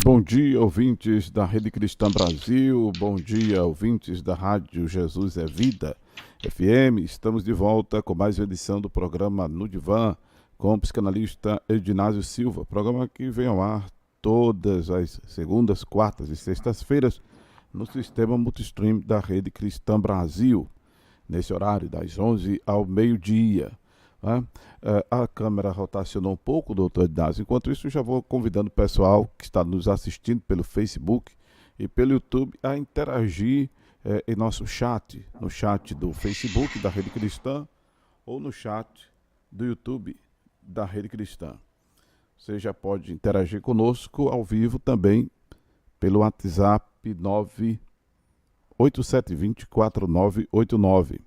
Bom dia, ouvintes da Rede Cristã Brasil. Bom dia, ouvintes da Rádio Jesus é Vida FM. Estamos de volta com mais uma edição do programa No Divã com o psicanalista Edinásio Silva. Programa que vem ao ar todas as segundas, quartas e sextas-feiras no sistema multistream da Rede Cristã Brasil, nesse horário das 11 ao meio-dia. A câmera rotacionou um pouco, doutor Ednásio. Enquanto isso, já vou convidando o pessoal que está nos assistindo pelo Facebook e pelo YouTube a interagir em nosso chat, no chat do Facebook da Rede Cristã ou no chat do YouTube da Rede Cristã. Você já pode interagir conosco ao vivo também pelo WhatsApp 987204989.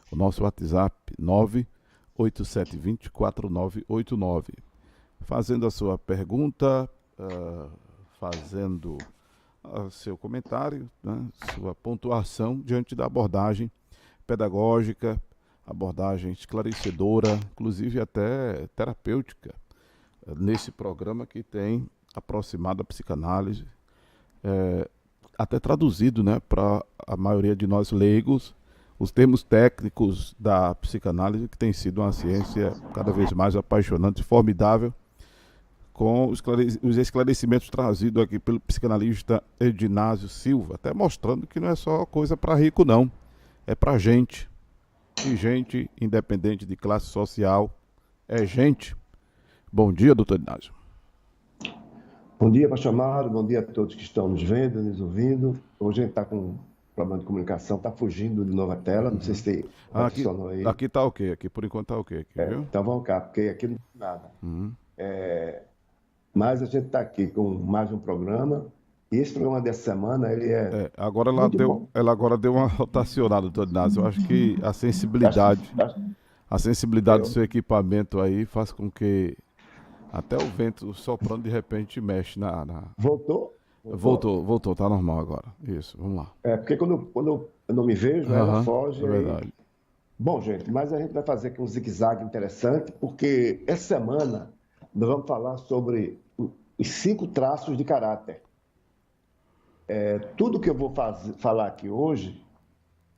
O nosso WhatsApp 987204989. Fazendo a sua pergunta, fazendo seu comentário, né, sua pontuação diante da abordagem pedagógica, abordagem esclarecedora, inclusive até terapêutica, nesse programa que tem aproximado a psicanálise, até traduzido, né, para a maioria de nós leigos, os termos técnicos da psicanálise, que tem sido uma ciência cada vez mais apaixonante e formidável, com os esclarecimentos trazidos aqui pelo psicanalista Edinásio Silva, até mostrando que não é só coisa para rico, não. É para gente. E gente, independente de classe social, é gente. Bom dia, doutor Edinásio. Bom dia, pastor Amaro. Bom dia a todos que estão nos vendo, nos ouvindo. Hoje a gente está com problema de comunicação, está fugindo de novo a tela, não sei se funcionou aí. Aqui está ok, aqui por enquanto está ok, aqui, viu? Então vamos cá, porque aqui não tem nada. Mas a gente está aqui com mais um programa, e esse programa dessa semana, ele agora bom. ela agora deu uma rotacionada, doutor Inácio. Eu acho que a sensibilidade do seu equipamento aí faz com que até o vento soprando de repente mexe Voltou? Voltou, tá normal agora. Isso, vamos lá. Porque quando eu não me vejo, ela foge. É verdade. Bom, gente, mas a gente vai fazer aqui um zigue-zague interessante, porque essa semana nós vamos falar sobre os 5 traços de caráter. Tudo que eu vou falar aqui hoje...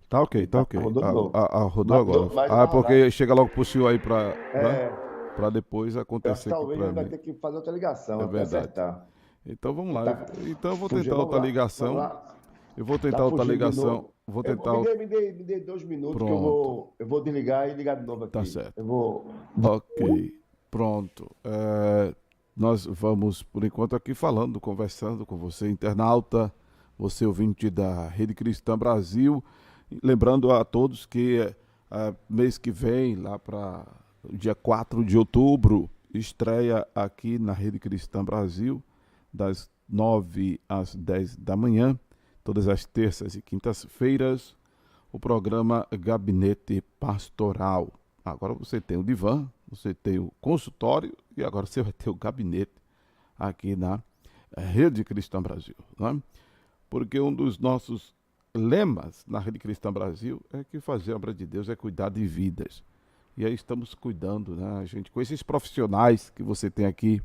Tá ok. Rodou de novo. Rodou agora. Porque chega logo pro senhor aí para depois acontecer aqui talvez para ele vai mim. ter que fazer outra ligação É verdade. acertar. Então vamos lá. Tá. Então eu vou Fugiu, tentar vamos outra lá, ligação. vamos lá. Eu vou tentar Tá outra fugindo de ligação. novo. Vou tentar. Me dê 2 minutos. Pronto. Que eu vou desligar e ligar de novo aqui. Tá certo. Eu vou... Ok. Pronto. Nós vamos, por enquanto, aqui conversando com você, internauta, você ouvinte da Rede Cristã Brasil. Lembrando a todos que mês que vem, lá para o dia 4 de outubro, estreia aqui na Rede Cristã Brasil, das 9 às 10 da manhã, todas as terças e quintas-feiras, o programa Gabinete Pastoral. Agora você tem o divã, você tem o consultório e agora você vai ter o gabinete aqui na Rede Cristã Brasil, né? Porque um dos nossos lemas na Rede Cristã Brasil é que fazer a obra de Deus é cuidar de vidas. E aí estamos cuidando, né, gente, com esses profissionais que você tem aqui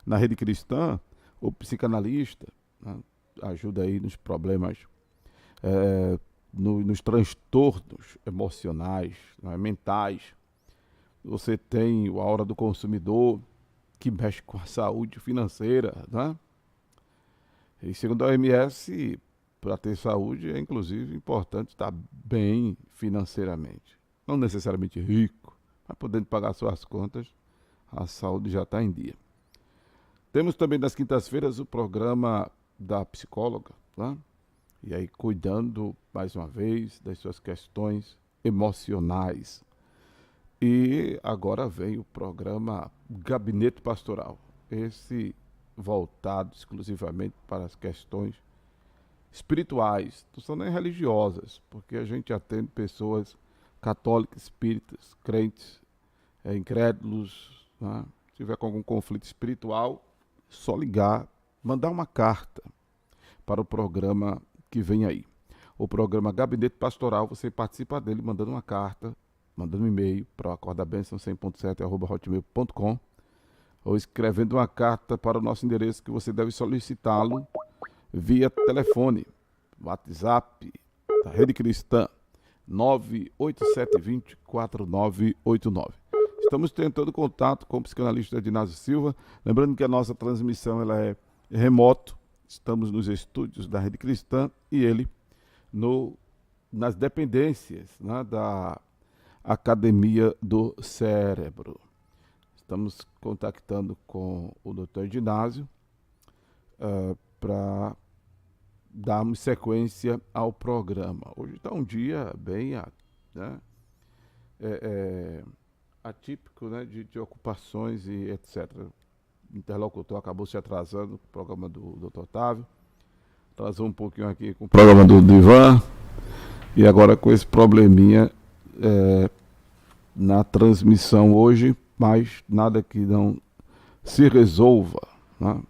na Rede Cristã, o psicanalista, né, ajuda aí nos problemas, nos transtornos emocionais, né, mentais. Você tem a Hora do Consumidor, que mexe com a saúde financeira, né? E segundo a OMS, para ter saúde é inclusive importante estar bem financeiramente. Não necessariamente rico, mas podendo pagar suas contas, a saúde já está em dia. Temos também nas quintas-feiras o programa da psicóloga, tá? E aí cuidando, mais uma vez, das suas questões emocionais. E agora vem o programa Gabinete Pastoral, esse voltado exclusivamente para as questões espirituais, não são nem religiosas, porque a gente atende pessoas católicas, espíritas, crentes, incrédulos, né? Se tiver com algum conflito espiritual, só ligar, mandar uma carta para o programa que vem aí. O programa Gabinete Pastoral, você participa dele mandando uma carta, mandando um e-mail para o acordabênção 100.7@hotmail.com, ou escrevendo uma carta para o nosso endereço, que você deve solicitá-lo via telefone, WhatsApp da Rede Cristã, 987204989. Estamos tentando contato com o psicanalista Edinásio Silva. Lembrando que a nossa transmissão ela é remoto. Estamos nos estúdios da Rede Cristã e ele nas dependências, né, da Academia do Cérebro. Estamos contactando com o Dr. Edinásio para darmos sequência ao programa. Hoje está um dia bem, né, atípico, né, de ocupações e etc. O interlocutor acabou se atrasando com o programa do Dr. Otávio, atrasou um pouquinho aqui com o programa do Ivan, e agora com esse probleminha na transmissão hoje, mas nada que não se resolva, né?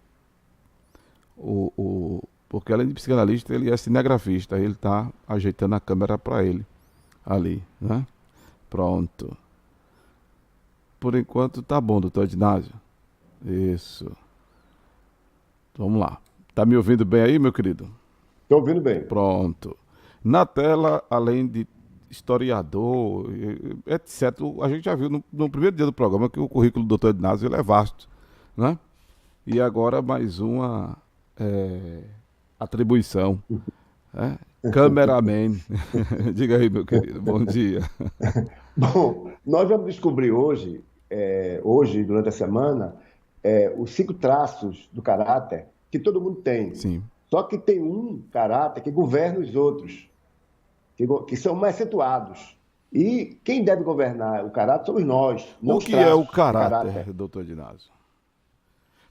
Porque além de psicanalista, ele é cinegrafista, ele está ajeitando a câmera para ele ali, né? Pronto. Por enquanto tá bom, doutor Edinásio. Isso. Vamos lá. Tá me ouvindo bem aí, meu querido? Estou ouvindo bem. Pronto. Na tela, além de historiador, etc., a gente já viu no primeiro dia do programa que o currículo do doutor Edinásio ele é vasto, né? E agora mais uma atribuição. Cameraman. Diga aí, meu querido. Bom dia. Bom, nós vamos descobrir hoje, durante a semana, os 5 traços do caráter que todo mundo tem. Sim. Só que tem um caráter que governa os outros, que são mais acentuados. E quem deve governar o caráter somos nós. O que é o caráter, doutor Edinásio?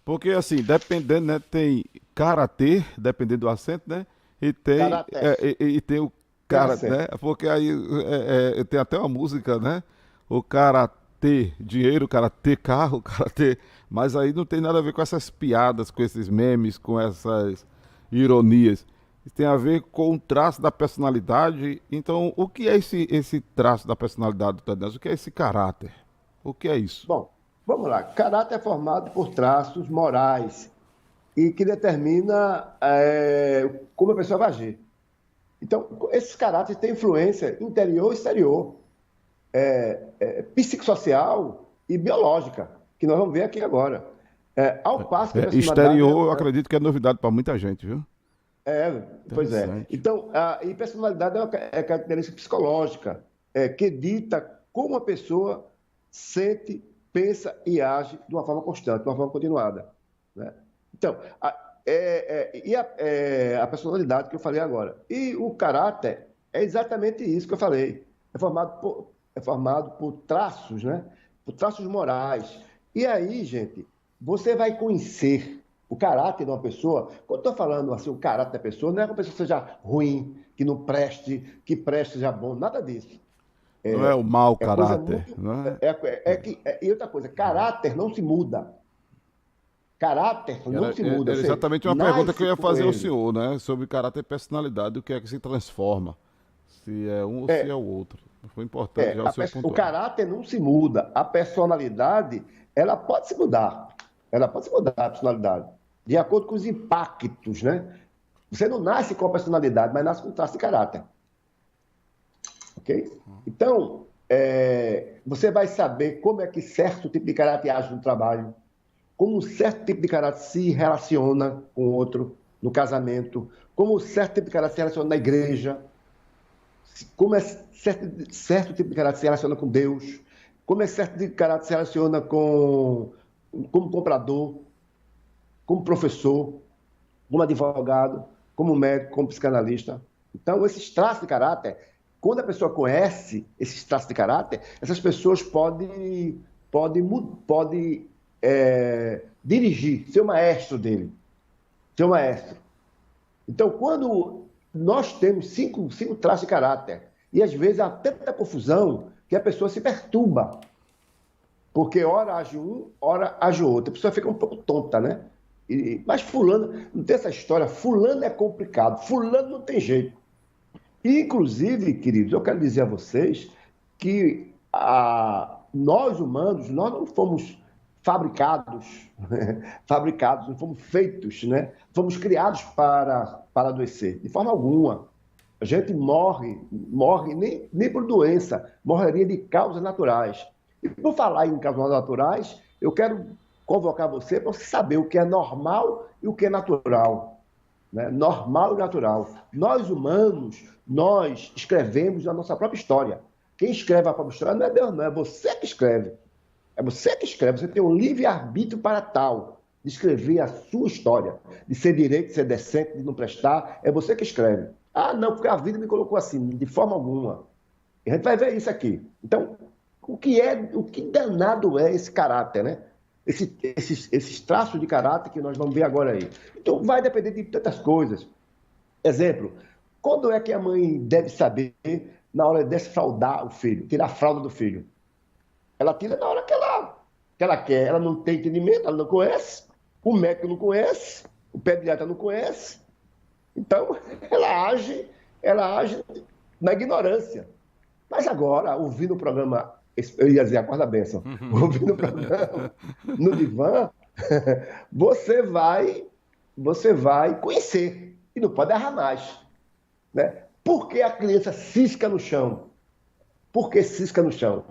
Porque, assim, dependendo, né, tem karatê, dependendo do acento, né? E tem o karatê, né? Porque aí tem até uma música, né? O karatê dinheiro, o karatê carro, o karatê... Mas aí não tem nada a ver com essas piadas, com esses memes, com essas ironias. Tem a ver com o traço da personalidade. Então, o que é esse traço da personalidade, doutor Edinásio? O que é esse caráter? O que é isso? Bom, vamos lá. Caráter é formado por traços morais e que determina como a pessoa vai agir. Então, esses caráteres têm influência interior e exterior, psicossocial e biológica, que nós vamos ver aqui agora. Ao passo que a personalidade... Exterior, eu acredito que é novidade para muita gente, viu? Pois é. Então, e personalidade é característica psicológica, que dita como a pessoa sente, pensa e age de uma forma constante, de uma forma continuada, né? Então, a personalidade que eu falei agora. E o caráter é exatamente isso que eu falei. É formado por traços, né? Por traços morais. E aí, gente, você vai conhecer o caráter de uma pessoa. Quando eu estou falando assim, o caráter da pessoa, não é que a pessoa seja ruim, que não preste, que preste seja bom, nada disso. Não é o mau caráter. E outra coisa, caráter não se muda. Caráter não se muda. Era exatamente uma pergunta que eu ia fazer ao senhor, né? Sobre caráter e personalidade, o que é que se transforma? Se é um ou se é o outro. Foi importante já o seu ponto. O caráter não se muda. A personalidade, ela pode se mudar. Ela pode se mudar, a personalidade. De acordo com os impactos, né? Você não nasce com a personalidade, mas nasce com traço de caráter. Ok? Então, você vai saber como é que certo tipo de caráter age no trabalho, como um certo tipo de caráter se relaciona com o outro no casamento, como um certo tipo de caráter se relaciona na igreja, como certo tipo de caráter se relaciona com Deus, como certo tipo de caráter se relaciona como comprador, como professor, como advogado, como médico, como psicanalista. Então, esses traços de caráter, quando a pessoa conhece esses traços de caráter, essas pessoas podem dirigir, ser o maestro dele. Ser o maestro. Então, quando nós temos cinco traços de caráter, e às vezes há tanta confusão que a pessoa se perturba. Porque ora age um, ora age outro. A pessoa fica um pouco tonta, né? Mas fulano, não tem essa história, fulano é complicado, fulano não tem jeito. E, inclusive, queridos, eu quero dizer a vocês que nós humanos, nós não fomos fabricados, fabricados, não fomos feitos, né? Fomos criados para adoecer, de forma alguma. A gente morre nem por doença, morreria de causas naturais. E por falar em causas naturais, eu quero convocar você para você saber o que é normal e o que é natural, né? Normal e natural. Nós humanos, nós escrevemos a nossa própria história. Quem escreve a própria história não é Deus, não, é você que escreve. É você que escreve, você tem um livre-arbítrio para tal, de escrever a sua história, de ser direito, de ser decente, de não prestar, é você que escreve. Ah, não, porque a vida me colocou assim, de forma alguma. E a gente vai ver isso aqui. Então, o que danado é esse caráter, né? Esses traços de caráter que nós vamos ver agora aí. Então, vai depender de tantas coisas. Exemplo, quando é que a mãe deve saber na hora de desfraldar o filho, tirar a fralda do filho? Ela tira na hora que ela quer. Ela não tem entendimento, ela não conhece, o médico não conhece, o pediatra não conhece. Então, ela age na ignorância. Mas agora, ouvindo o programa, eu ia dizer, acorda a bênção, ouvindo o programa no divã, você vai conhecer. E não pode errar mais. Né? Por que a criança cisca no chão? Por que cisca no chão?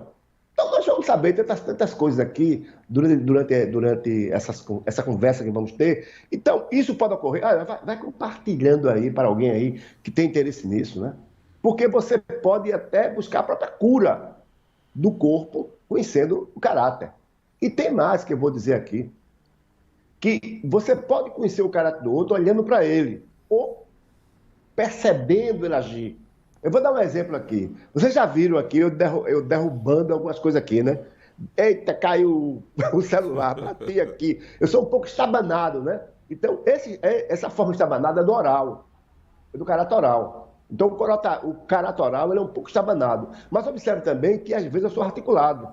Então, nós vamos saber tantas coisas aqui durante essa conversa que vamos ter. Então, isso pode ocorrer. Vai compartilhando aí para alguém aí que tem interesse nisso, né? Porque você pode até buscar a própria cura do corpo, conhecendo o caráter. E tem mais que eu vou dizer aqui, que você pode conhecer o caráter do outro olhando para ele, ou percebendo ele agir. Eu vou dar um exemplo aqui. Vocês já viram aqui eu derrubando algumas coisas aqui, né? Eita, caiu o celular, bati aqui. Eu sou um pouco estabanado, né? Então, essa forma estabanada é do oral, é do caráter oral. Então, o caráter oral ele é um pouco estabanado. Mas observe também que, às vezes, eu sou articulado.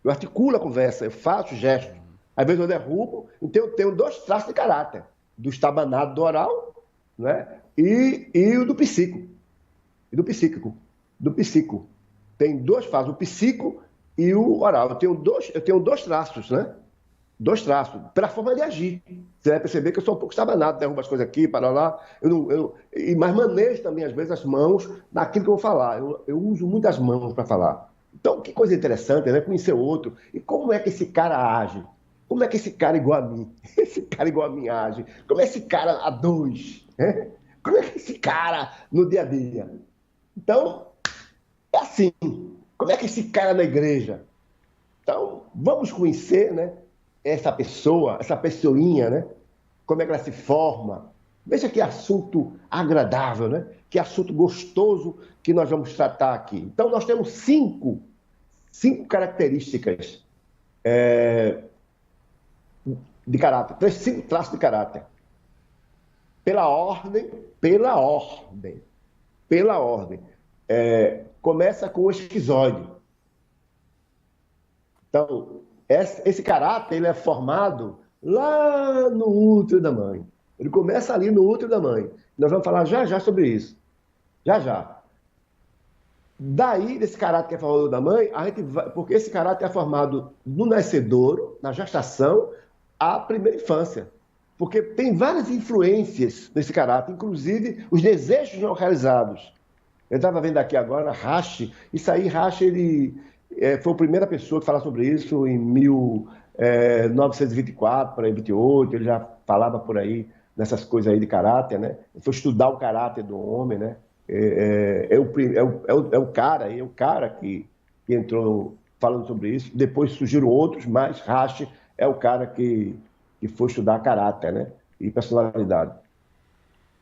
Eu articulo a conversa, eu faço gestos. Às vezes eu derrubo. Então, eu tenho dois traços de caráter. Do estabanado do oral, né? E o do psíquico. E do psíquico. Do psíquico. Tem duas fases, o psíquico e o oral. Eu tenho dois traços, né? Dois traços, pela forma de agir. Você vai perceber que eu sou um pouco estabanado, derrubo as coisas aqui, para lá. Mas manejo também, às vezes, as mãos naquilo que eu vou falar. Eu uso muito as mãos para falar. Então, que coisa interessante, né? Conhecer o outro. E como é que esse cara age? Como é que esse cara igual a mim? Esse cara igual a mim age? Como é esse cara a dois? Né? Como é que esse cara no dia a dia? Então, é assim. Como é que esse cara na igreja? Então, vamos conhecer, né, essa pessoa, essa pessoinha, né? Como é que ela se forma. Veja que assunto agradável, né? Que assunto gostoso que nós vamos tratar aqui. Então, nós temos cinco características de caráter, cinco traços de caráter. Pela ordem. Começa com o esquizoide. Então, esse caráter ele é formado lá no útero da mãe. Ele começa ali no útero da mãe. Nós vamos falar já sobre isso. Já. Daí, desse caráter que é formado da mãe, porque esse caráter é formado no nascedouro, na gestação, à primeira infância. Porque tem várias influências nesse caráter, inclusive os desejos não realizados. Eu estava vendo aqui agora, Rashi, ele foi a primeira pessoa que falava sobre isso em 1924, para 28, ele já falava por aí nessas coisas aí de caráter, né? Ele foi estudar o caráter do homem, né? É o cara que entrou falando sobre isso. Depois surgiram outros, mas Rashi é o cara que foi estudar caráter, né? E personalidade.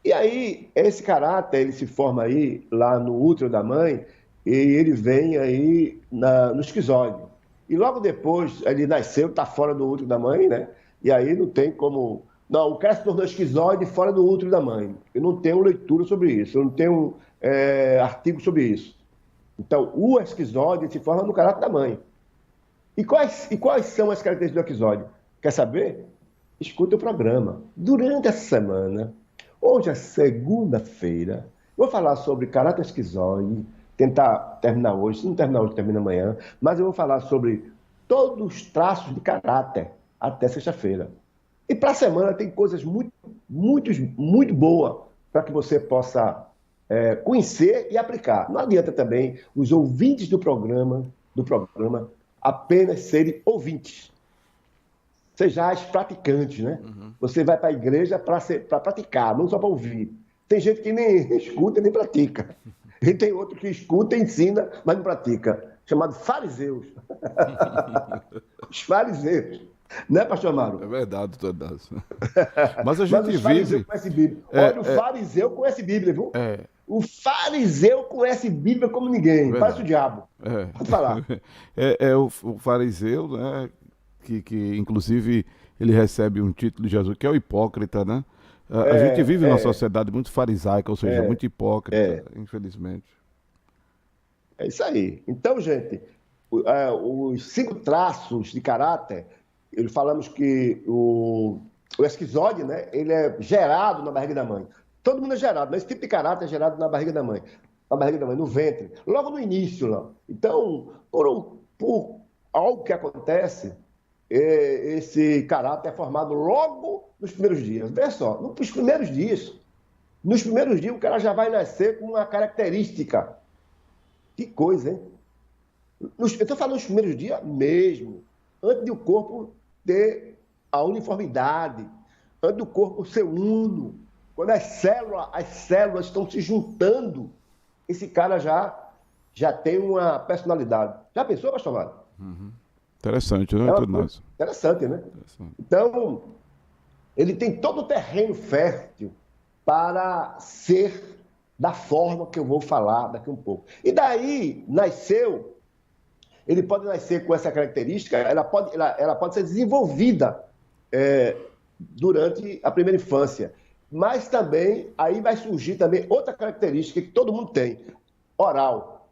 E aí, esse caráter, ele se forma aí, lá no útero da mãe, e ele vem aí no esquizoide. E logo depois, ele nasceu, está fora do útero da mãe, né? E aí não tem como... Não, o cara se tornou esquizoide fora do útero da mãe. Eu não tenho leitura sobre isso, eu não tenho artigo sobre isso. Então, o esquizoide se forma no caráter da mãe. E quais são as características do esquizoide? Quer saber? Escuta o programa. Durante essa semana, hoje é segunda-feira, vou falar sobre caráter esquizoide, tentar terminar hoje, se não terminar hoje, termina amanhã, mas eu vou falar sobre todos os traços de caráter até sexta-feira. E para a semana tem coisas muito boas para que você possa conhecer e aplicar. Não adianta também os ouvintes do programa apenas serem ouvintes. Sejais praticantes, né? Você vai para a igreja para praticar, não só para ouvir. Tem gente que nem escuta nem pratica. E tem outro que escuta, ensina, mas não pratica. Chamado fariseus. Os fariseus. Né, pastor Amaro? É verdade, doutor Dácio. Mas a Mas gente os fariseus vive... conhecem Bíblia. Olha, o fariseu conhece Bíblia, viu? O fariseu conhece Bíblia como ninguém. Parece o diabo. Pode falar. O fariseu, né? Que inclusive ele recebe um título de Jesus, que é o hipócrita, né? A gente vive numa sociedade muito farisaica, ou seja, muito hipócrita, infelizmente. É isso aí. Então, gente, os 5 traços de caráter, falamos que o esquizode, né? Ele é gerado na barriga da mãe. Todo mundo é gerado, mas esse tipo de caráter é gerado na barriga da mãe. Na barriga da mãe, no ventre. Logo no início, lá. Então, por algo que acontece, esse caráter é formado logo nos primeiros dias. Veja só, nos primeiros dias o cara já vai nascer com uma característica. Que coisa, hein? Eu estou falando nos primeiros dias mesmo, antes de o corpo ter a uniformidade, antes do corpo ser uno, quando as células estão se juntando, esse cara já tem uma personalidade. Já pensou, pastor Mário? Interessante, né? Interessante, né? Então, ele tem todo o terreno fértil para ser da forma que eu vou falar daqui um pouco. E daí, ele pode nascer com essa característica, ela pode ser desenvolvida durante a primeira infância. Mas também, aí vai surgir também outra característica que todo mundo tem, oral.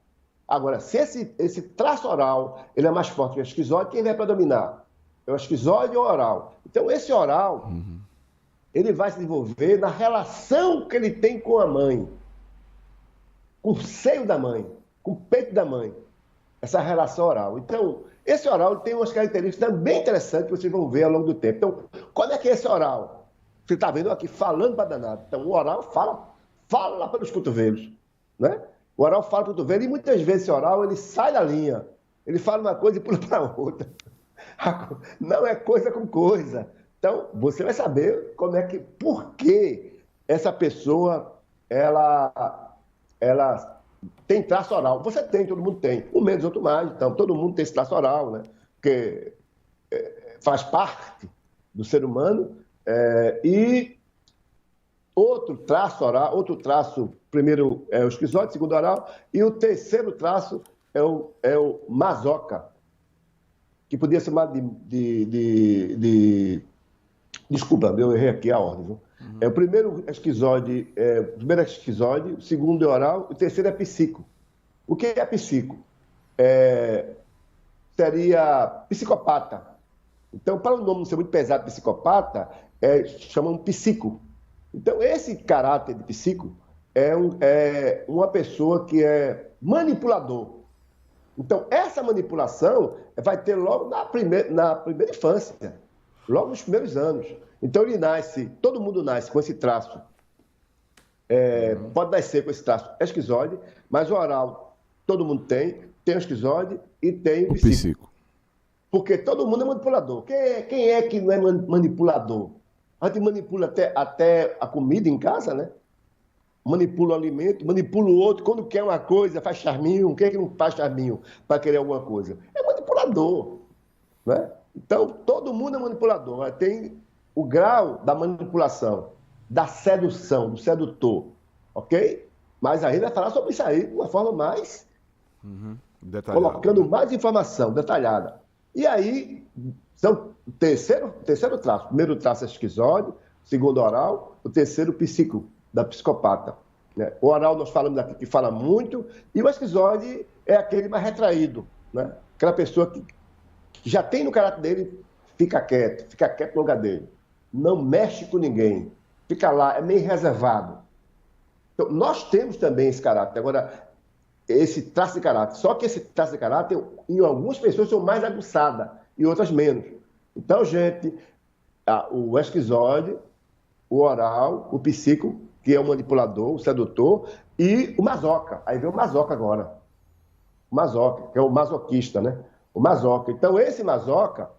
Agora, se esse traço oral ele é mais forte que o esquizóide, quem vai predominar? É o esquizóide ou o oral? Então, esse oral, ele vai se desenvolver na relação que ele tem com a mãe, com o seio da mãe, com o peito da mãe, essa relação oral. Então, esse oral tem umas características bem interessantes que vocês vão ver ao longo do tempo. Então, quando é que é esse oral? Você está vendo aqui falando para danado. Então, o oral fala pelos cotovelos, né? O oral fala para o cotovelo e muitas vezes esse oral ele sai da linha. Ele fala uma coisa e pula para outra. Não é coisa com coisa. Então, você vai saber por que essa pessoa, ela tem traço oral. Você tem, todo mundo tem. Um menos, outro mais. Então, todo mundo tem esse traço oral, né? Porque faz parte do ser humano. E outro traço, primeiro é o esquizóide, segundo oral, e o terceiro traço é o masoca, que podia ser chamado Desculpa, eu errei aqui a ordem. Viu? O primeiro esquizóide, o segundo é oral, o terceiro é psico. O que é psico? Seria psicopata. Então, para o nome não ser muito pesado, psicopata, chamam psico. Então, esse caráter de psico é uma pessoa que é manipulador. Então, essa manipulação vai ter logo na primeira infância, logo nos primeiros anos. Então, todo mundo nasce com esse traço. Pode nascer com esse traço esquizoide, mas o oral todo mundo tem o esquizoide e tem o psico. Porque todo mundo é manipulador. Quem é que não é manipulador? A gente manipula até a comida em casa, né? Manipula o alimento, manipula o outro. Quando quer uma coisa, faz charminho. Quem é que não faz charminho para querer alguma coisa? É manipulador, né? Então, todo mundo é manipulador. Mas tem o grau da manipulação, da sedução, do sedutor, ok? Mas aí vai falar sobre isso aí de uma forma mais... detalhada, colocando mais informação detalhada. E aí, são o terceiro traço. O primeiro traço é esquizóide, o segundo oral, o terceiro psico, da psicopata. Né? O oral nós falamos aqui que fala muito, e o esquizóide é aquele mais retraído, né? Aquela pessoa que já tem no caráter dele, fica quieto no lugar dele. Não mexe com ninguém, fica lá, é meio reservado. Então, nós temos também esse caráter. Agora, esse traço de caráter. Só que esse traço de caráter, em algumas pessoas, são mais aguçadas, e outras menos. Então, gente, o esquizoide, o oral, o psíquico, que é o manipulador, o sedutor, e o masoca. Aí vem o masoca agora. O masoca, que é o masoquista, né? O masoca. Então, esse masoca,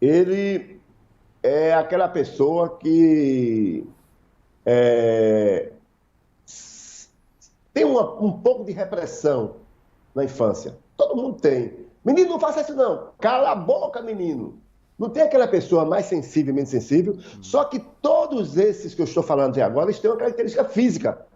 ele é aquela pessoa que tem um pouco de repressão na infância. Todo mundo tem. Menino, não faça isso não. Cala a boca, menino. Não tem aquela pessoa mais sensível e menos sensível, só que todos esses que eu estou falando até agora, eles têm uma característica física.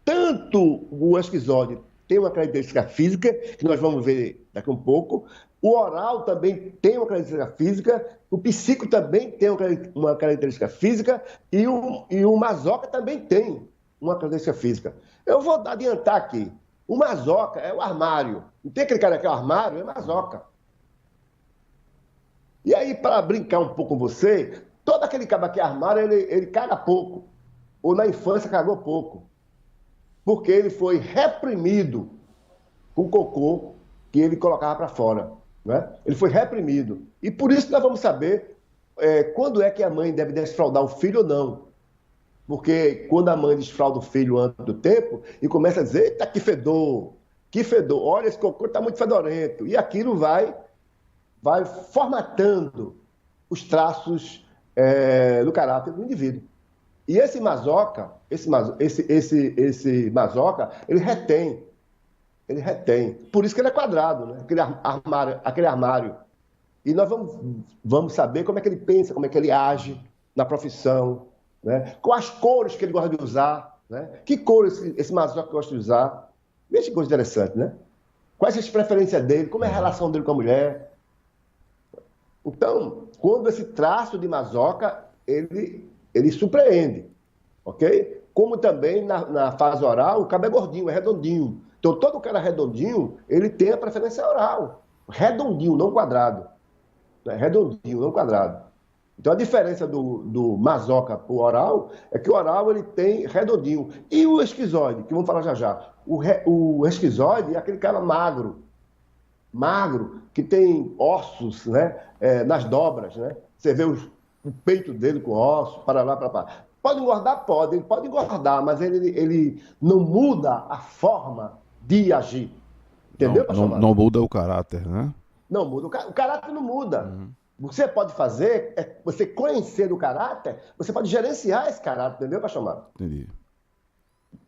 Tanto o esquizoide tem uma característica física, que nós vamos ver daqui a um pouco, o oral também tem uma característica física, o psíquico também tem uma característica física e o masoca também tem uma característica física. Eu vou adiantar aqui. O masoca é o armário. Não tem aquele cara que é o armário? É masoca. E aí, para brincar um pouco com você, todo aquele cara que é armário, ele caga pouco. Ou na infância cagou pouco. Porque ele foi reprimido com o cocô que ele colocava para fora. Né? Ele foi reprimido. E por isso nós vamos saber quando é que a mãe deve desfraldar o filho ou não. Porque quando a mãe desfralda o filho antes do tempo e começa a dizer, eita, que fedor, olha, esse cocô está muito fedorento. E aquilo vai formatando os traços do caráter do indivíduo. E esse masoca, ele retém. Por isso que ele é quadrado, né? Aquele armário. E nós vamos saber como é que ele pensa, como é que ele age na profissão, né? Quais cores que ele gosta de usar, né? Que cores esse masoca gosta de usar. Veja que coisa interessante, né? Quais as preferências dele, como é a relação dele com a mulher. Então, quando esse traço de masoca, ele surpreende, ok? Como também na fase oral, o cabo é gordinho, é redondinho. Então, todo cara redondinho, ele tem a preferência oral. Redondinho, não quadrado. Né? Redondinho, não quadrado. Então, a diferença do masoca para o oral é que o oral ele tem redondinho. E o esquizoide, que vamos falar já já. O esquizoide é aquele cara magro, que tem ossos, né, nas dobras. Né? Você vê o peito dele com ossos, para lá, para lá. Pode engordar? Pode. Ele pode engordar, mas ele não muda a forma de agir. Entendeu, Não, não muda o caráter, né? Não muda. O caráter não muda. Você pode fazer, você conhecer o caráter, você pode gerenciar esse caráter, entendeu, Pastor Marcos? Entendi.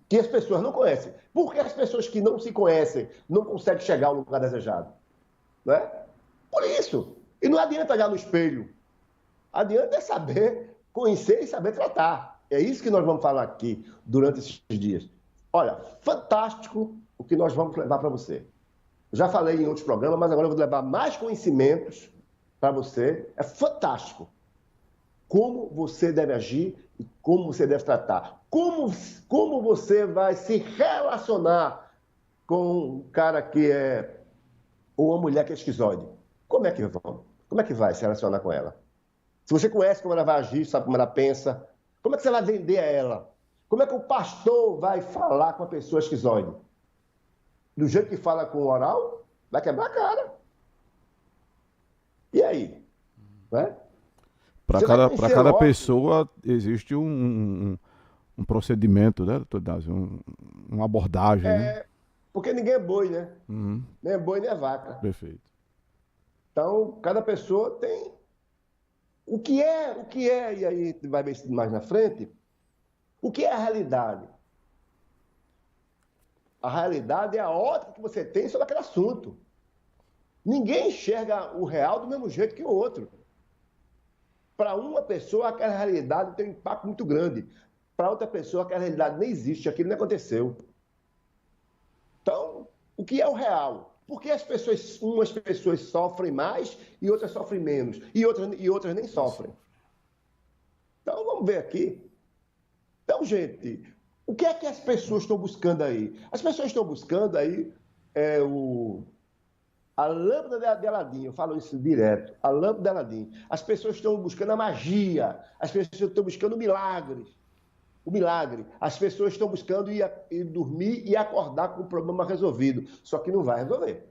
Que as pessoas não conhecem. Por que as pessoas que não se conhecem não conseguem chegar ao lugar desejado? Né? Por isso. E não adianta olhar no espelho. Adianta saber conhecer e saber tratar. É isso que nós vamos falar aqui durante esses dias. Olha, fantástico o que nós vamos levar para você. Eu já falei em outros programas, mas agora eu vou levar mais conhecimentos para você. É fantástico como você deve agir e como você deve tratar. Como você vai se relacionar com um cara que ou uma mulher que é esquizoide. Como é que vai se relacionar com ela? Se você conhece como ela vai agir, sabe como ela pensa, como é que você vai vender a ela? Como é que o pastor vai falar com a pessoa esquizoide? Do jeito que fala com o oral, vai quebrar a cara. E aí? Né? Para cada pessoa existe um procedimento, né? Uma abordagem. Né? Porque ninguém é boi, né? Nem é boi, nem é vaca. Perfeito. Então, cada pessoa tem o que é, e aí vai ver mais na frente, o que é a realidade? A realidade é a ótica que você tem sobre aquele assunto. Ninguém enxerga o real do mesmo jeito que o outro. Para uma pessoa, aquela realidade tem um impacto muito grande. Para outra pessoa, aquela realidade nem existe, aquilo não aconteceu. Então, o que é o real? Por que umas pessoas sofrem mais e outras sofrem menos? E outras nem sofrem. Então, vamos ver aqui. Então, gente, o que é que as pessoas estão buscando aí? As pessoas estão buscando aí a lâmpada de Aladim, eu falo isso direto, a lâmpada de Aladim. As pessoas estão buscando a magia, as pessoas estão buscando milagres. o milagre. As pessoas estão buscando ir dormir e acordar com o problema resolvido. Só que não vai resolver.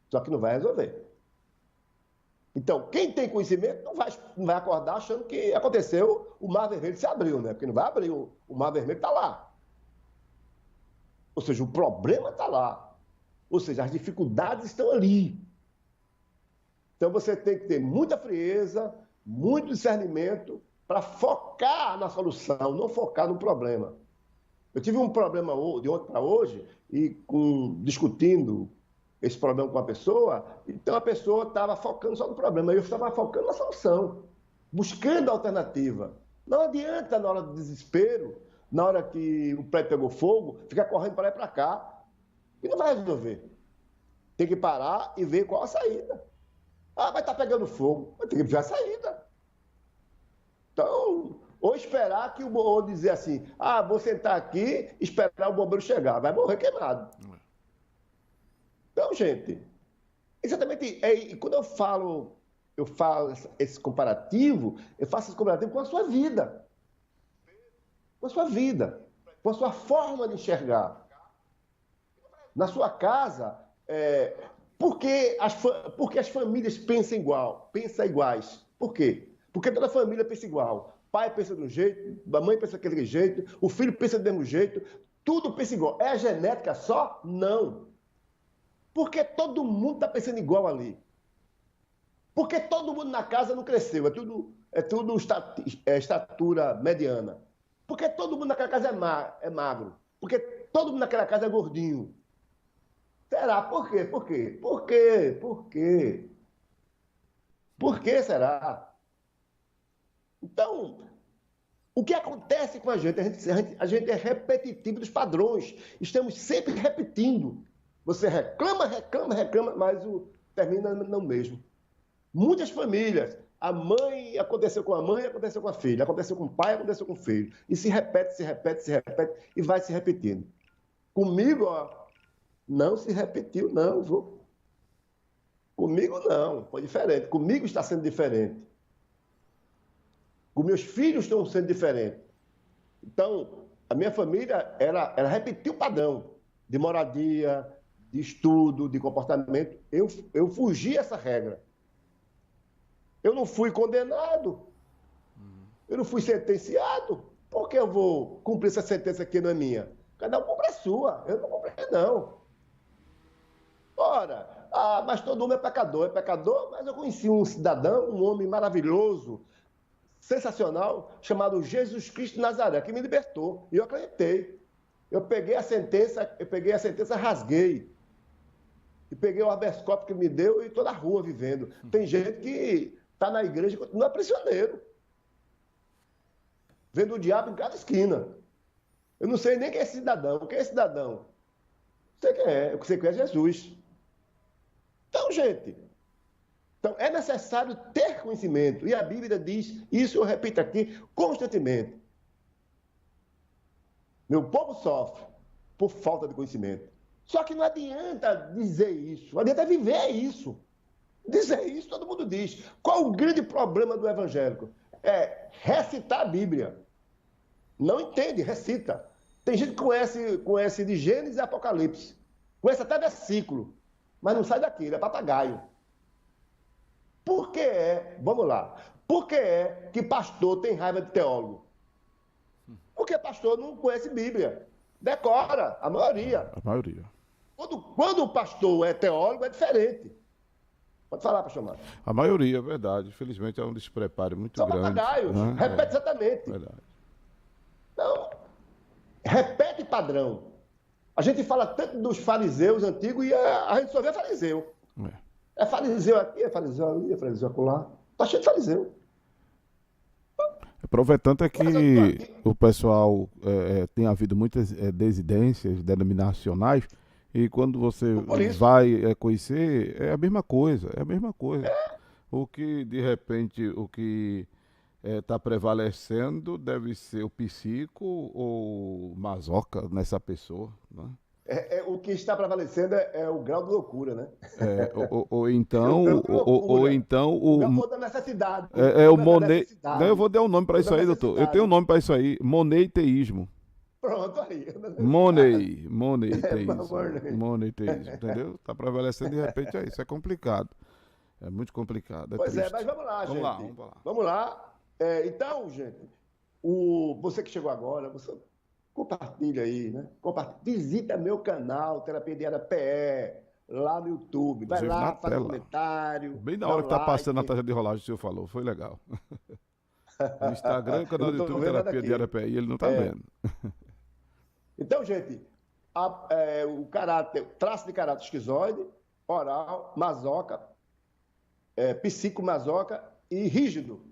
Só que não vai resolver. Então, quem tem conhecimento não vai acordar achando que aconteceu, o mar vermelho se abriu, né? Porque não vai abrir, o mar vermelho está lá. Ou seja, o problema está lá. Ou seja, as dificuldades estão ali. Então, você tem que ter muita frieza, muito discernimento para focar na solução, não focar no problema. Eu tive um problema de ontem para hoje, e discutindo esse problema com uma pessoa, então a pessoa estava focando só no problema, e eu estava focando na solução, buscando a alternativa. Não adianta, na hora do desespero, na hora que o prédio pegou fogo, ficar correndo para lá e para cá, e não vai resolver. Tem que parar e ver qual a saída. Ah, vai estar pegando fogo, mas tem que ver a saída. Então, ou esperar ou dizer assim, vou sentar aqui, esperar o bombeiro chegar, vai morrer queimado. Então, gente, exatamente, e quando eu falo esse comparativo, eu faço esse comparativo com a sua vida. Com a sua vida, com a sua forma de enxergar. Na sua casa, porque as famílias pensam iguais. Por quê? Porque toda família pensa igual. Pai pensa de um jeito, a mãe pensa daquele jeito, o filho pensa do mesmo jeito, tudo pensa igual. É a genética só? Não. Porque todo mundo está pensando igual ali. Porque todo mundo na casa não cresceu, é tudo estatura mediana. Porque todo mundo naquela casa é magro. Porque todo mundo naquela casa é gordinho. Será? Por quê? Por quê? Por quê? Por quê? Por que será? Então, o que acontece com a gente? A gente é repetitivo dos padrões. Estamos sempre repetindo. Você reclama, mas termina no mesmo. Muitas famílias, aconteceu com a mãe, aconteceu com a filha, aconteceu com o pai, aconteceu com o filho. E se repete, e vai se repetindo. Comigo, não se repetiu, não, viu? Comigo não, foi diferente. Comigo está sendo diferente. Com meus filhos estão sendo diferentes. Então, a minha família, ela repetiu o padrão de moradia, de estudo, de comportamento. Eu fugi essa regra. Eu não fui condenado. Eu não fui sentenciado. Por que eu vou cumprir essa sentença que não é minha? Cada um cumpre a sua. Eu não cumpri, não. Ora, mas todo mundo é pecador. É pecador, mas eu conheci um cidadão, um homem maravilhoso, sensacional, chamado Jesus Cristo de Nazaré, que me libertou. E eu acreditei. Eu peguei a sentença, rasguei. E peguei o habeas corpus que me deu e toda a rua vivendo. Tem gente que está na igreja e continua prisioneiro. Vendo o diabo em cada esquina. Eu não sei nem quem é esse cidadão. Quem é esse cidadão? Sei quem é. Eu sei quem é Jesus. Então, gente, é necessário ter conhecimento. E a Bíblia diz, isso eu repito aqui constantemente. Meu povo sofre por falta de conhecimento. Só que não adianta dizer isso, não adianta viver isso. Dizer isso, todo mundo diz. Qual o grande problema do evangélico? É recitar a Bíblia. Não entende, recita. Tem gente que conhece de Gênesis e Apocalipse. Conhece até versículo, mas não sai daquilo, é papagaio. Por que vamos lá, por que que pastor tem raiva de teólogo? Porque pastor não conhece Bíblia. Decora, a maioria. A maioria. Quando o pastor é teólogo, é diferente. Pode falar, pastor Márcio. A maioria, é verdade. Infelizmente é um despreparo muito São grande. papagaios, Né? repete exatamente. Verdade. Então, repete padrão. A gente fala tanto dos fariseus antigos e a gente só vê fariseu. É fariseu aqui, é fariseu ali, é fariseu acolá. Está cheio de fariseu. Aproveitando é que o pessoal tem havido muitas desidências denominacionais e quando você vai conhecer é a mesma coisa, O que de repente o que está prevalecendo deve ser o psico ou masoca nessa pessoa, né? O que está prevalecendo é o grau de loucura, né? Ou É o então, grau de loucura. o, Ou da necessidade. é o Da Monet. Né, eu necessidade. vou dar um nome para Ou da isso aí, doutor. Eu tenho um necessidade. nome para isso aí: moneiteísmo. Pronto, aí. Ou da necessidade. Moneiteísmo. Mano, Moneiteísmo, entendeu? Tá prevalecendo de repente é isso. É complicado. É muito complicado, é pois é, mas triste. vamos lá, Vamos lá, gente. vamos lá. Vamos lá. Então, gente, você que chegou agora, você compartilha aí, né? Visita meu canal, Terapia Diária PE, lá no YouTube. Vai Inclusive na lá, faz um tela. comentário, Bem na dá hora um que tá passando a like. taxa de rolagem que o senhor falou. Foi legal. No Instagram, o Eu canal não do estou YouTube vendo nada Terapia de aqui. Arapeí, ele não tá vendo. Então, gente, o caráter, traço de caráter esquizoide, oral, masoca, psicomasoca e rígido.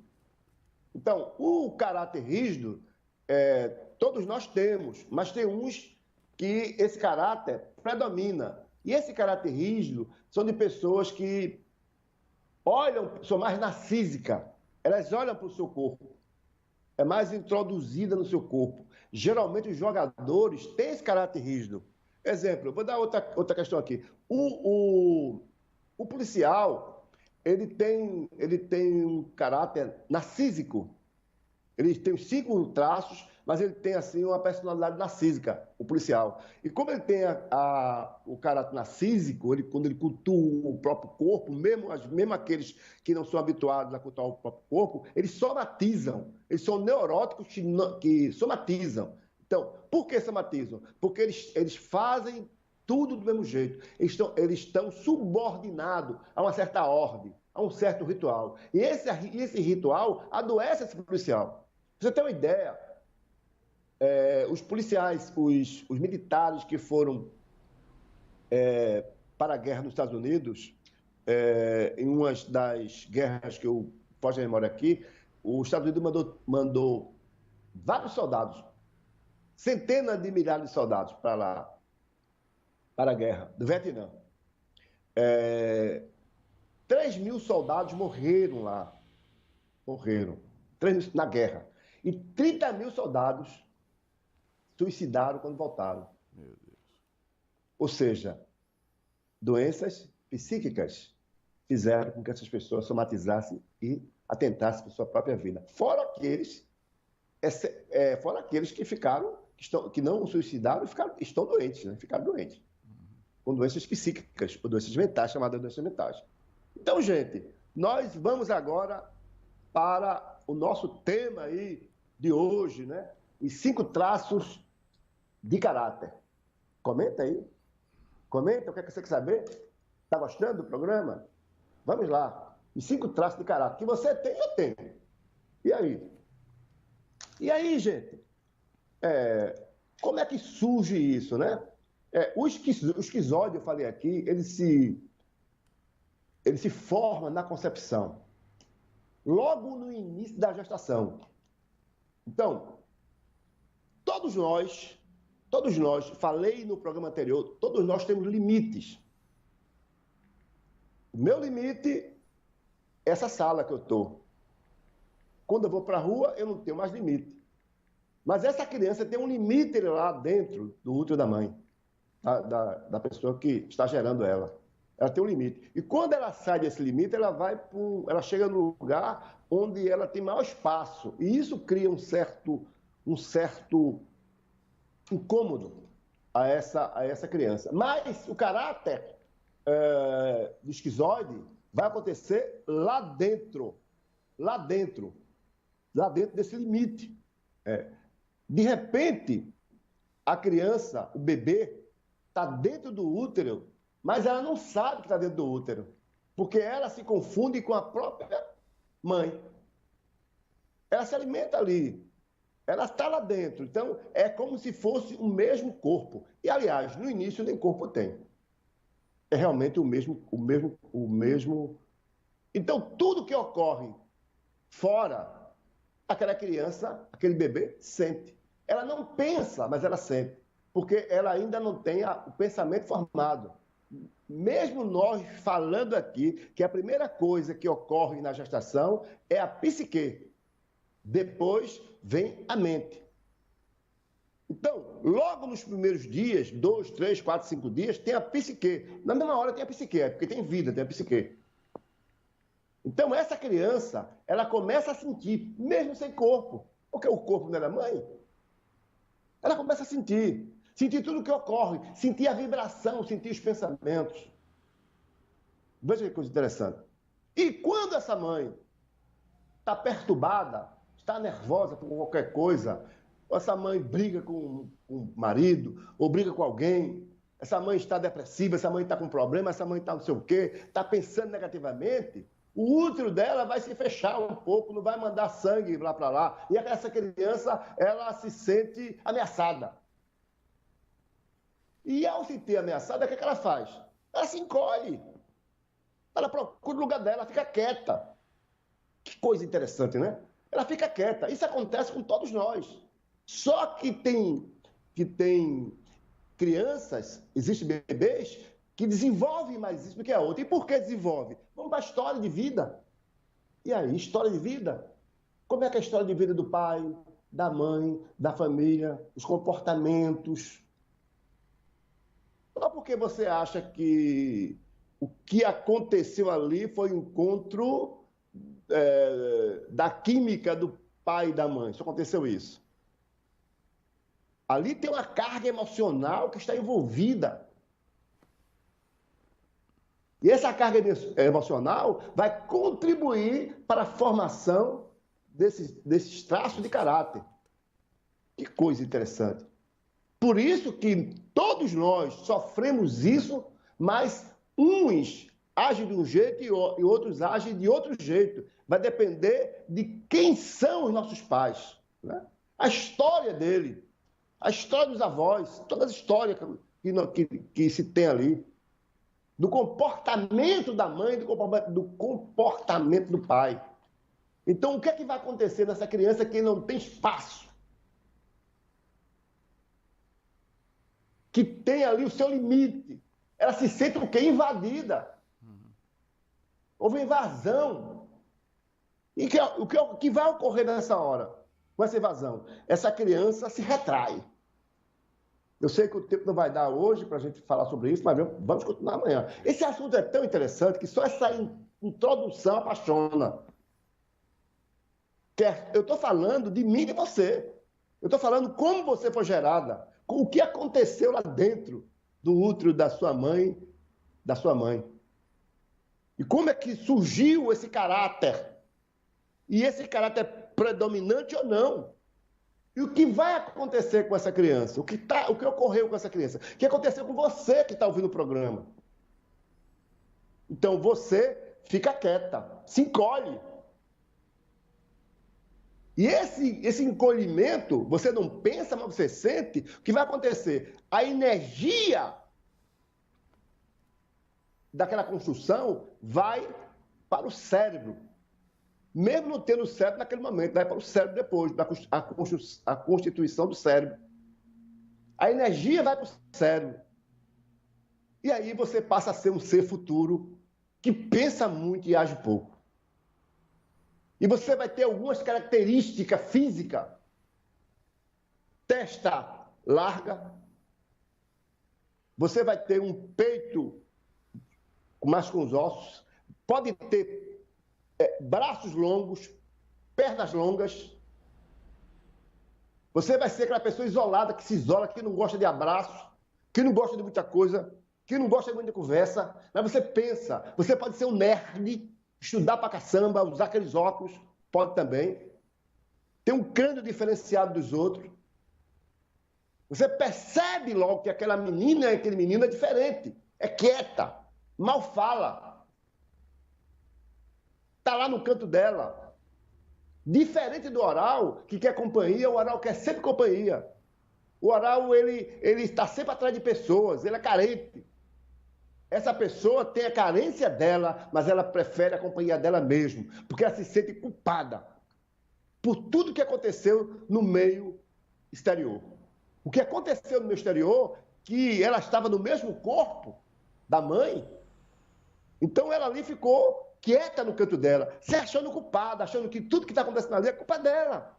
Então, o caráter rígido, todos nós temos, mas tem uns que esse caráter predomina. E esse caráter rígido são de pessoas que são mais narcísicas, elas olham para o seu corpo, é mais introduzida no seu corpo. Geralmente, os jogadores têm esse caráter rígido. Exemplo, vou dar outra questão aqui. O policial, ele tem um caráter narcísico. Ele tem os 5 traços, mas ele tem assim uma personalidade narcísica, o policial. E como ele tem o caráter narcísico, quando ele cultua o próprio corpo, mesmo aqueles que não são habituados a cultuar o próprio corpo, eles somatizam. Eles são neuróticos que somatizam. Então, por que somatizam? Porque eles fazem tudo do mesmo jeito. Eles estão subordinados a uma certa ordem, a um certo ritual. E esse ritual adoece esse policial. Pra você ter uma ideia, os policiais, os militares que foram para a guerra nos Estados Unidos, em uma das guerras que eu posso memória aqui, os Estados Unidos mandou vários soldados, centenas de milhares de soldados para lá, para a guerra do Vietnã. 3.000 soldados morreram lá, morreram, 3.000 na guerra. E 30.000 soldados suicidaram quando voltaram. Meu Deus. Ou seja, doenças psíquicas fizeram com que essas pessoas somatizassem e atentassem por sua própria vida. Fora aqueles que ficaram, que não suicidaram e estão doentes, né? Ficaram doentes. Com doenças psíquicas, ou doenças mentais, chamadas de doenças mentais. Então, gente, nós vamos agora para o nosso tema aí de hoje, né? Os 5 traços de caráter. Comenta aí. Comenta, o que é que você quer saber? Está gostando do programa? Vamos lá. Os 5 traços de caráter que você tem, eu tenho. E aí? E aí, gente? Como é que surge isso, né? O esquizóide, eu falei aqui, ele se forma na concepção, logo no início da gestação. Então, todos nós, falei no programa anterior, todos nós temos limites. O meu limite é essa sala que eu estou. Quando eu vou para a rua, eu não tenho mais limite. Mas essa criança tem um limite lá dentro do útero da mãe, da pessoa que está gerando ela. Ela tem um limite. E quando ela sai desse limite, ela chega no lugar onde ela tem maior espaço. E isso cria um certo incômodo a essa criança. Mas o caráter do esquizoide vai acontecer lá dentro desse limite. De repente, a criança, o bebê, está dentro do útero, mas ela não sabe que está dentro do útero, porque ela se confunde com a própria mãe. Ela se alimenta ali, ela está lá dentro. Então, é como se fosse o mesmo corpo. E, aliás, no início nem corpo tem. É realmente o mesmo. Então, tudo que ocorre fora, aquela criança, aquele bebê, sente. Ela não pensa, mas ela sente, porque ela ainda não tem o pensamento formado. Mesmo nós falando aqui que a primeira coisa que ocorre na gestação é a psique, depois vem a mente. Então, logo nos primeiros dias, 2, 3, 4, 5 dias, tem a psique. Na mesma hora tem a psique, porque tem vida, tem a psique. Então, essa criança, ela começa a sentir, mesmo sem corpo, porque o corpo não é da mãe. Ela começa a sentir tudo o que ocorre, sentir a vibração, sentir os pensamentos. Veja que coisa interessante. E quando essa mãe está perturbada, está nervosa por qualquer coisa, ou essa mãe briga com o marido, ou briga com alguém, essa mãe está depressiva, essa mãe está com problema, essa mãe está não sei o quê, está pensando negativamente, o útero dela vai se fechar um pouco, não vai mandar sangue lá para lá. E essa criança, ela se sente ameaçada. E ao se sentir ameaçada, o que ela faz? Ela se encolhe. Ela procura o lugar dela, ela fica quieta. Que coisa interessante, né? Ela fica quieta. Isso acontece com todos nós. Só que tem crianças, existem bebês, que desenvolvem mais isso do que a outra. E por que desenvolve? Vamos para a história de vida. E aí, história de vida? Como é que é a história de vida do pai, da mãe, da família, os comportamentos? Só porque você acha que o que aconteceu ali foi um encontro da química do pai e da mãe. Só aconteceu isso. Ali tem uma carga emocional que está envolvida. E essa carga emocional vai contribuir para a formação desses traços de caráter. Que coisa interessante. Por isso que todos nós sofremos isso, mas uns agem de um jeito e outros agem de outro jeito. Vai depender de quem são os nossos pais, né? A história dele, a história dos avós, toda a história que se tem ali, do comportamento da mãe, do comportamento do pai. Então, o que é que vai acontecer nessa criança que não tem espaço? Que tem ali o seu limite. Ela se sente o quê? Invadida. Houve invasão. E o que vai ocorrer nessa hora, com essa invasão? Essa criança se retrai. Eu sei que o tempo não vai dar hoje para a gente falar sobre isso, mas vamos continuar amanhã. Esse assunto é tão interessante que só essa introdução apaixona. Eu estou falando de mim e de você. Eu estou falando como você foi gerada, com o que aconteceu lá dentro do útero da sua mãe, E como é que surgiu esse caráter? E esse caráter predominante ou não? E o que vai acontecer com essa criança? O que ocorreu com essa criança? O que aconteceu com você que está ouvindo o programa? Então você fica quieta, se encolhe. E esse encolhimento, você não pensa, mas você sente, o que vai acontecer? A energia daquela construção vai para o cérebro. Mesmo não tendo o cérebro naquele momento, vai para o cérebro depois, a constituição do cérebro. A energia vai para o cérebro. E aí você passa a ser um ser futuro que pensa muito e age pouco. E você vai ter algumas características físicas. Testa larga. Você vai ter um peito mais com os ossos. Pode ter braços longos, pernas longas. Você vai ser aquela pessoa isolada, que se isola, que não gosta de abraço, que não gosta de muita coisa, que não gosta de muita conversa. Mas você pensa, você pode ser um nerd, estudar pra caçamba, usar aqueles óculos, pode também. Ter um crânio diferenciado dos outros. Você percebe logo que aquela menina, aquele menino é diferente. É quieta, mal fala. Está lá no canto dela. Diferente do oral, que quer companhia, o oral quer sempre companhia. O oral, ele está sempre atrás de pessoas, ele é carente. Essa pessoa tem a carência dela, mas ela prefere a companhia dela mesmo, porque ela se sente culpada por tudo que aconteceu no meio exterior. O que aconteceu no meio exterior, que ela estava no mesmo corpo da mãe, então ela ali ficou quieta no canto dela, se achando culpada, achando que tudo que está acontecendo ali é culpa dela.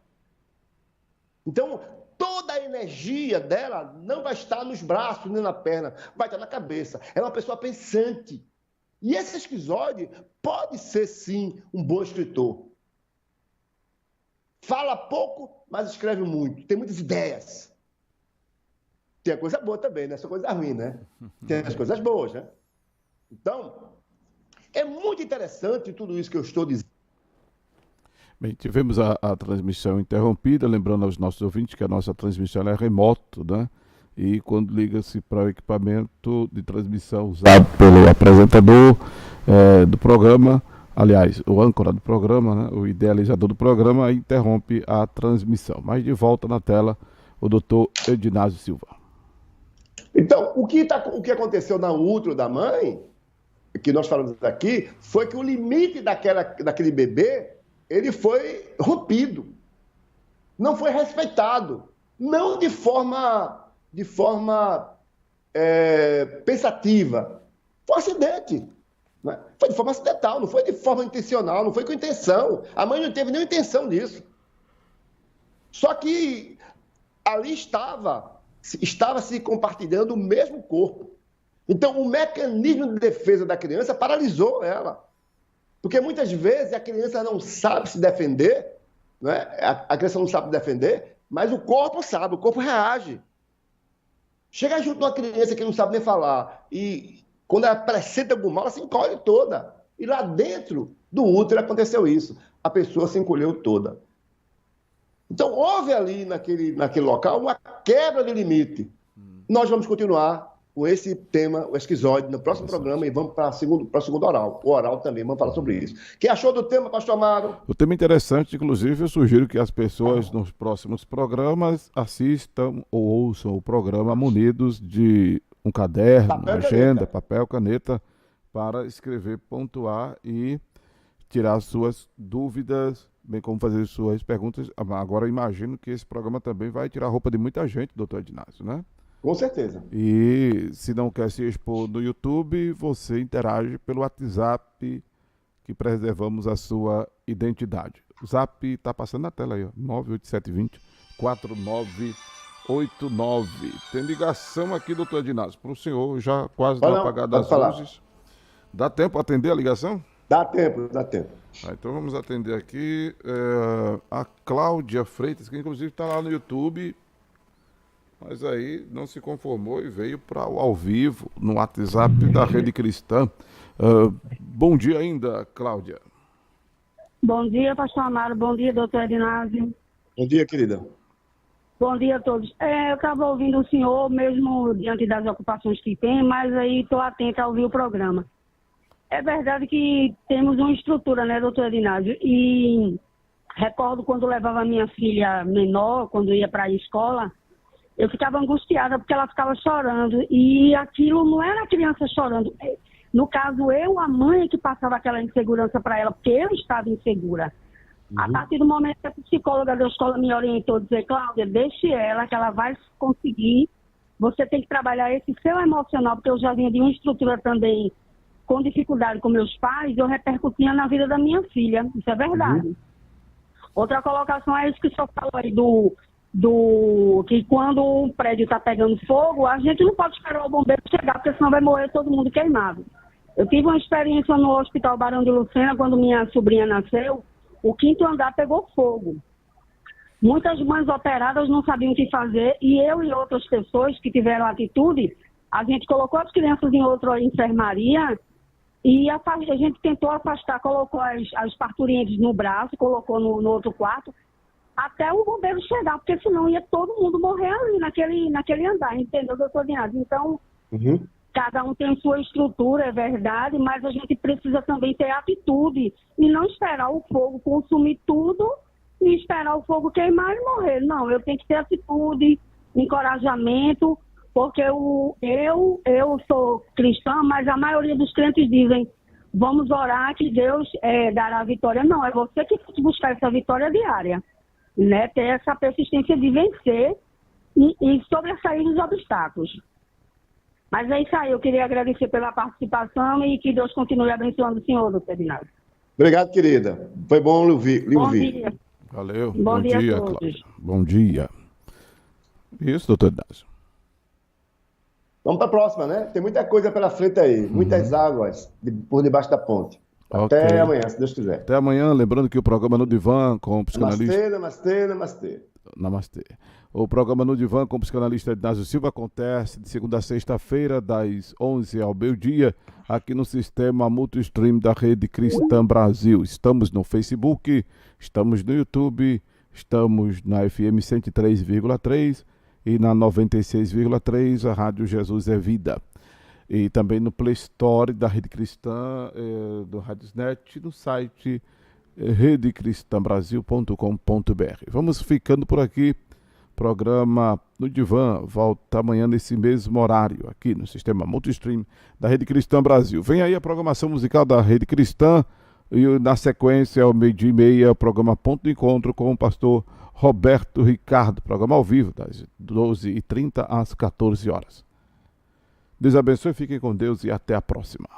Então, toda toda a energia dela não vai estar nos braços nem na perna, vai estar na cabeça. É uma pessoa pensante. E esse esquizoide pode ser, sim, um bom escritor. Fala pouco, mas escreve muito. Tem muitas ideias. Tem a coisa boa também, não é só coisa ruim, né? Tem as coisas boas, né? Então, é muito interessante tudo isso que eu estou dizendo. Bem, tivemos a transmissão interrompida, lembrando aos nossos ouvintes que a nossa transmissão é remoto, né? E quando liga-se para o equipamento de transmissão usado pelo apresentador do programa, aliás, o âncora do programa, né? O idealizador do programa, interrompe a transmissão. Mas de volta na tela, o doutor Edinásio Silva. Então, o que aconteceu na útero da mãe, que nós falamos aqui, foi que o limite daquele bebê, ele foi rompido, não foi respeitado, não de forma pensativa, foi um acidente, né? Foi de forma acidental, não foi de forma intencional, não foi com intenção, a mãe não teve nenhuma intenção disso, só que ali estava se compartilhando o mesmo corpo. Então, o mecanismo de defesa da criança paralisou ela. Porque muitas vezes a criança não sabe se defender, né? A criança não sabe defender, mas o corpo sabe, o corpo reage. Chega junto de uma criança que não sabe nem falar, e quando ela precede algum mal, ela se encolhe toda. E lá dentro do útero aconteceu isso. A pessoa se encolheu toda. Então, houve ali naquele local uma quebra de limite. Nós vamos continuar com esse tema, o esquizoide, no próximo programa, e vamos para o segundo oral. O oral também, vamos falar sobre isso. Quem achou do tema, pastor Amaro? O tema é interessante, inclusive eu sugiro que as pessoas nos próximos programas assistam ou ouçam o programa munidos de um caderno, Papel, agenda, caneta. papel, caneta, para escrever, pontuar e tirar suas dúvidas, bem como fazer suas perguntas. Agora, imagino que esse programa também vai tirar a roupa de muita gente, doutor Edinásio, né? Com certeza. E se não quer se expor no YouTube, você interage pelo WhatsApp, que preservamos a sua identidade. O Zap está passando na tela aí, ó, 98720-4989. Tem ligação aqui, doutor Edinásio, para o senhor, já quase no apagar das luzes. Dá tempo para atender a ligação? Dá tempo, dá tempo. Então vamos atender aqui a Cláudia Freitas, que inclusive está lá no YouTube, mas aí não se conformou e veio para o ao vivo, no WhatsApp da Rede Cristã. Bom dia ainda, Cláudia. Bom dia, pastor Amaro. Bom dia, doutor Edinásio. Bom dia, querida. Bom dia a todos. Eu estava ouvindo o senhor, mesmo diante das ocupações que tem, mas aí estou atenta a ouvir o programa. É verdade que temos uma estrutura, né, doutor Edinásio? E recordo quando levava minha filha menor, quando ia para a escola, eu ficava angustiada porque ela ficava chorando. E aquilo não era a criança chorando. No caso, a mãe, que passava aquela insegurança para ela, porque eu estava insegura. A partir do momento que a psicóloga da escola me orientou, dizer, Cláudia, deixe ela, que ela vai conseguir. Você tem que trabalhar esse seu emocional, porque eu já vinha de uma estrutura também com dificuldade com meus pais, eu repercutia na vida da minha filha. Isso é verdade. Outra colocação é isso que o senhor falou aí, que quando o prédio está pegando fogo, a gente não pode esperar o bombeiro chegar, porque senão vai morrer todo mundo queimado. Eu tive uma experiência no Hospital Barão de Lucena, quando minha sobrinha nasceu, o 5º andar pegou fogo. Muitas mães operadas não sabiam o que fazer, e eu e outras pessoas que tiveram atitude, a gente colocou as crianças em outra enfermaria, e a gente tentou afastar, colocou as parturientes no braço, colocou no outro quarto, até o bombeiro chegar, porque senão ia todo mundo morrer ali naquele andar, entendeu, doutor Dinado? Então, cada um tem sua estrutura, é verdade, mas a gente precisa também ter atitude e não esperar o fogo consumir tudo e esperar o fogo queimar e morrer. Não, eu tenho que ter atitude, encorajamento, porque eu sou cristã, mas a maioria dos crentes dizem, vamos orar que Deus dará a vitória. Não, é você que tem que buscar essa vitória diária, né? Ter essa persistência de vencer e sobressair os obstáculos. Mas é isso aí, eu queria agradecer pela participação e que Deus continue abençoando o senhor, doutor Edinásio. Obrigado, querida. Foi bom lhe ouvir. Bom dia. Valeu. Bom dia a todos. Cláudia. Bom dia. Isso, doutor Inácio. Vamos para a próxima, né? Tem muita coisa pela frente aí, muitas águas por debaixo da ponte. Até Ok. amanhã, se Deus quiser. Até amanhã, lembrando que o programa No Divã com o psicanalista... Namastê, namastê, namastê. Namastê. O programa No Divã com o psicanalista Inácio Silva acontece de segunda a sexta-feira, das 11 ao meio-dia, aqui no sistema Multistream da Rede Cristã Brasil. Estamos no Facebook, estamos no YouTube, estamos na FM 103,3 e na 96,3, a Rádio Jesus é Vida. E também no Play Store da Rede Cristã, do Radiosnet, no site redecristãbrasil.com.br. Vamos ficando por aqui. Programa No Divã volta amanhã nesse mesmo horário, aqui no sistema Multistream da Rede Cristã Brasil. Vem aí a programação musical da Rede Cristã e na sequência, ao 12h30, o programa Ponto de Encontro com o pastor Roberto Ricardo. Programa ao vivo, das 12h30 às 14 horas. Deus abençoe, fiquem com Deus e até a próxima.